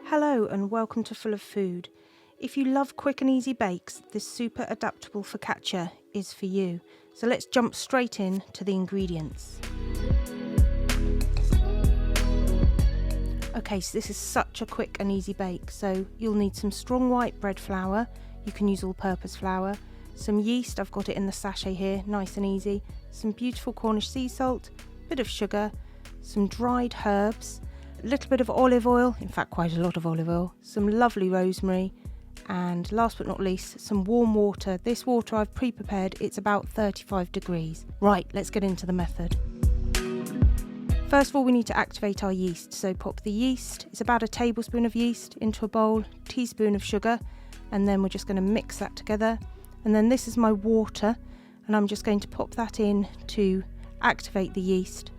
Hello and welcome to Full of Food. If you love quick and easy bakes, this super adaptable focaccia is for you. So let's jump straight in to the ingredients. Okay, so this is such a quick and easy bake. So you'll need some strong white bread flour. You can use all-purpose flour. Some yeast, I've got it in the sachet here, nice and easy. Some beautiful Cornish sea salt, bit of sugar, some dried herbs, a little bit of olive oil, in fact quite a lot of olive oil, some lovely rosemary, and last but not least, some warm water. This water I've pre-prepared, it's about 35 degrees. Right, let's get into the method. First of all, we need to activate our yeast. So pop the yeast, it's about a tablespoon of yeast into a bowl, teaspoon of sugar, and then we're just going to mix that together. And then this is my water, and I'm just going to pop that in to activate the yeast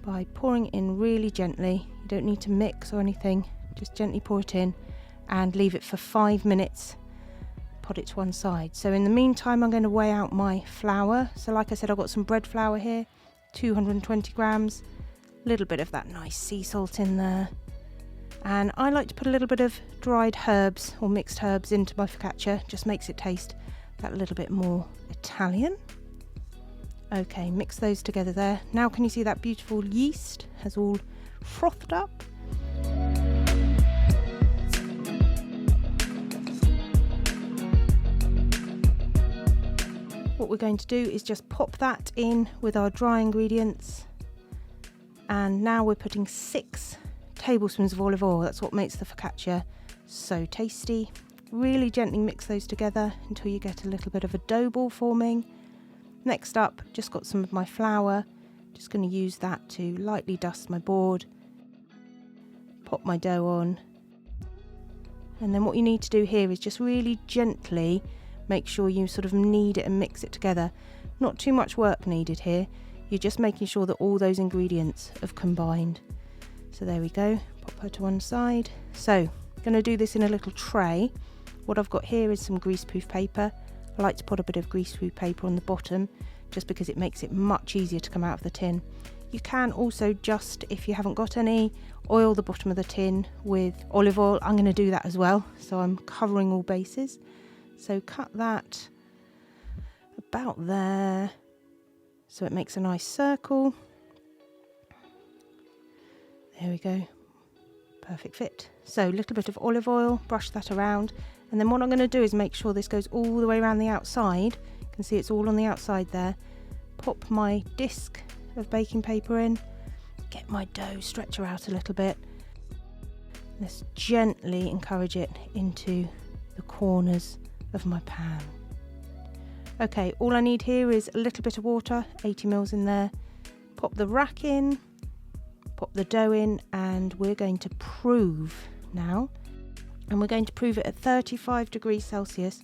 by pouring it in really gently. You don't need to mix or anything, just gently pour it in and leave it for 5 minutes. Put it to one side. So in the meantime, I'm going to weigh out my flour. So like I said, I've got some bread flour here, 220 grams, a little bit of that nice sea salt in there. And I like to put a little bit of dried herbs or mixed herbs into my focaccia, just makes it taste that little bit more Italian. Okay, mix those together there. Now can you see that beautiful yeast has all frothed up? What we're going to do is just pop that in with our dry ingredients. And now we're putting 6 tablespoons of olive oil. That's what makes the focaccia so tasty. Really gently mix those together until you get a little bit of a dough ball forming. Next up, just got some of my flour. Just going to use that to lightly dust my board. Pop my dough on. And then what you need to do here is just really gently make sure you sort of knead it and mix it together. Not too much work needed here. You're just making sure that all those ingredients have combined. So there we go. Pop her to one side. So I'm going to do this in a little tray. What I've got here is some greaseproof paper. I like to put a bit of greaseproof paper on the bottom just because it makes it much easier to come out of the tin. You can also just, if you haven't got any, oil the bottom of the tin with olive oil. I'm going to do that as well, so I'm covering all bases. So cut that about there so it makes a nice circle. There we go, perfect fit. So a little bit of olive oil, brush that around. And then what I'm going to do is make sure this goes all the way around the outside. You can see it's all on the outside there. Pop my disc of baking paper in. Get my dough, stretch her out a little bit. Let's gently encourage it into the corners of my pan. Okay, all I need here is a little bit of water, 80 ml in there. Pop the rack in, pop the dough in, and we're going to prove now. And we're going to prove it at 35 degrees Celsius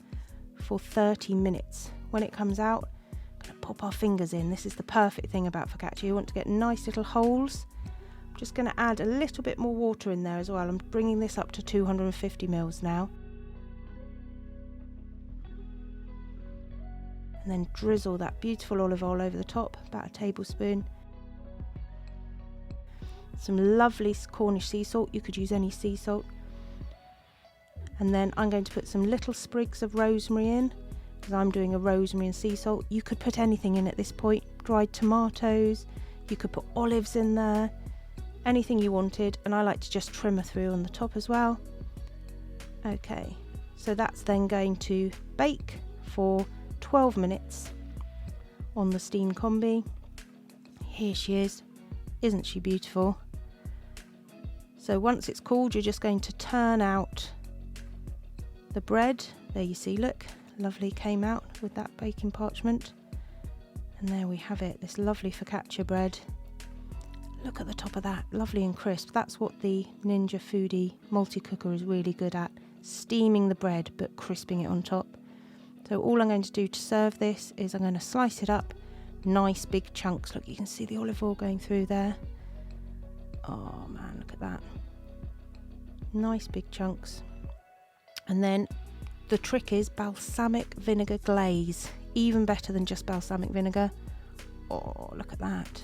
for 30 minutes. When it comes out, I'm going to pop our fingers in. This is the perfect thing about focaccia. You want to get nice little holes. I'm just going to add a little bit more water in there as well. I'm bringing this up to 250 ml now. And then drizzle that beautiful olive oil over the top, about a tablespoon. Some lovely Cornish sea salt. You could use any sea salt. And then I'm going to put some little sprigs of rosemary in, because I'm doing a rosemary and sea salt. You could put anything in at this point, dried tomatoes, you could put olives in there, anything you wanted, and I like to just trim a through on the top as well. Okay, so that's then going to bake for 12 minutes on the steam combi. Here she is, isn't she beautiful? So once it's cooled, you're just going to turn out the bread. There you see, look, lovely, came out with that baking parchment. And there we have it, this lovely focaccia bread. Look at the top of that, lovely and crisp. That's what the ninjafoodi multi-cooker is really good at, steaming the bread but crisping it on top. So all I'm going to do to serve this is I'm going to slice it up, nice big chunks. Look, you can see the olive oil going through there. Oh man, look at that. Nice big chunks. And then the trick is balsamic vinegar glaze, even better than just balsamic vinegar. Oh, look at that.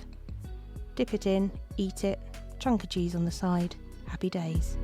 Dip it in, eat it, chunk of cheese on the side. Happy days.